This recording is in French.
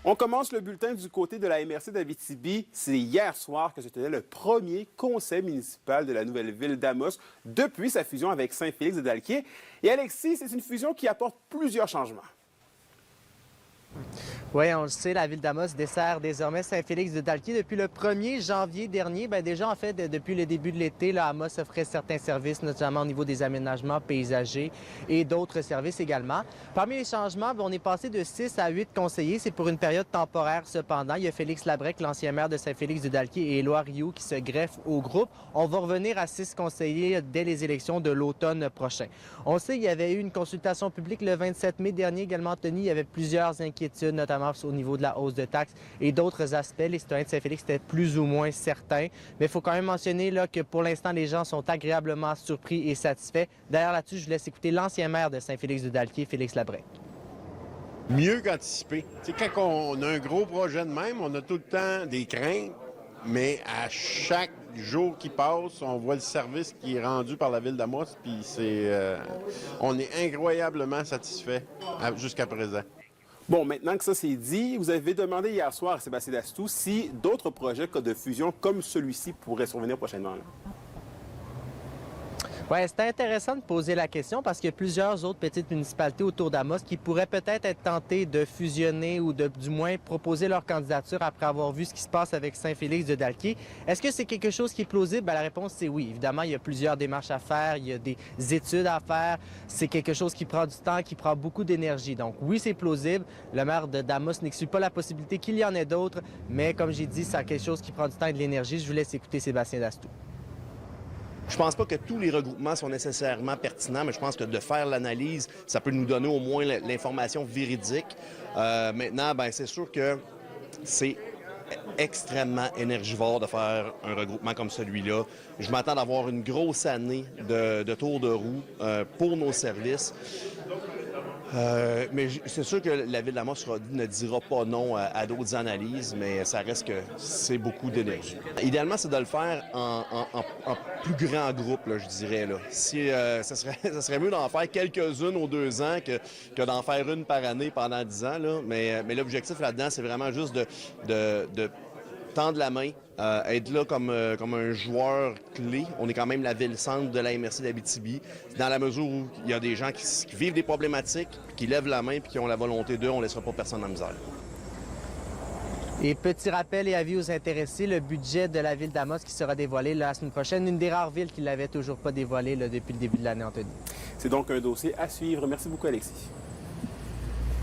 On commence le bulletin du côté de la MRC d'Abitibi. C'est hier soir que se tenait le premier conseil municipal de la nouvelle ville d'Amos depuis sa fusion avec Saint-Félix-de-Dalquier. Et Alexis, c'est une fusion qui apporte plusieurs changements. Oui, on le sait, la ville d'Amos dessert désormais Saint-Félix-de-Dalquier depuis le 1er janvier dernier. Déjà, en fait, depuis le début de l'été, là, Amos offrait certains services, notamment au niveau des aménagements paysagers et d'autres services également. Parmi les changements, on est passé de 6 à 8 conseillers. C'est pour une période temporaire, cependant. Il y a Félix Labrec, l'ancien maire de Saint-Félix-de-Dalquier, et Éloi Rioux qui se greffent au groupe. On va revenir à 6 conseillers dès les élections de l'automne prochain. On sait qu'il y avait eu une consultation publique le 27 mai dernier également tenue. Il y avait plusieurs inquiétudes, notamment au niveau de la hausse de taxes et d'autres aspects. Les citoyens de Saint-Félix étaient plus ou moins certains. Mais il faut quand même mentionner là, que pour l'instant, les gens sont agréablement surpris et satisfaits. D'ailleurs, là-dessus, je vous laisse écouter l'ancien maire de Saint-Félix-de-Dalquier, Félix Labrec. Mieux qu'anticiper. Quand on a un gros projet de même, on a tout le temps des craintes, mais à chaque jour qui passe, on voit le service qui est rendu par la ville d'Amos, puis on est incroyablement satisfait jusqu'à présent. Bon, maintenant que ça c'est dit, vous avez demandé hier soir à Sébastien Dastou si d'autres projets de fusion comme celui-ci pourraient survenir prochainement. Oui, c'est intéressant de poser la question parce qu'il y a plusieurs autres petites municipalités autour d'Amos qui pourraient peut-être être tentées de fusionner ou du moins proposer leur candidature après avoir vu ce qui se passe avec Saint-Félix-de-Dalquier. Est-ce que c'est quelque chose qui est plausible? La réponse, c'est oui. Évidemment, il y a plusieurs démarches à faire, il y a des études à faire. C'est quelque chose qui prend du temps, qui prend beaucoup d'énergie. Donc oui, c'est plausible. Le maire d'Amos n'exclut pas la possibilité qu'il y en ait d'autres, mais comme j'ai dit, c'est quelque chose qui prend du temps et de l'énergie. Je vous laisse écouter Sébastien Dastou. Je pense pas que tous les regroupements sont nécessairement pertinents, mais je pense que de faire l'analyse, ça peut nous donner au moins l'information véridique. Maintenant, c'est sûr que c'est extrêmement énergivore de faire un regroupement comme celui-là. Je m'attends d'avoir une grosse année de tour de roue pour nos services. Mais c'est sûr que la ville d'Amos ne dira pas non à d'autres analyses, mais ça reste que c'est beaucoup d'énergie. Idéalement, c'est de le faire en plus grand groupe, là, je dirais. Là. Ça serait mieux d'en faire quelques-unes aux 2 ans que d'en faire une par année pendant 10 ans. Là. Mais l'objectif là-dedans, c'est vraiment juste de tendre la main, être là comme un joueur clé. On est quand même la ville-centre de la MRC d'Abitibi. Dans la mesure où il y a des gens qui vivent des problématiques, qui lèvent la main et qui ont la volonté d'eux, on ne laissera pas personne en misère. Et petit rappel et avis aux intéressés, le budget de la ville d'Amos qui sera dévoilé la semaine prochaine, une des rares villes qui ne l'avait toujours pas dévoilé depuis le début de l'année, Anthony. C'est donc un dossier à suivre. Merci beaucoup, Alexis.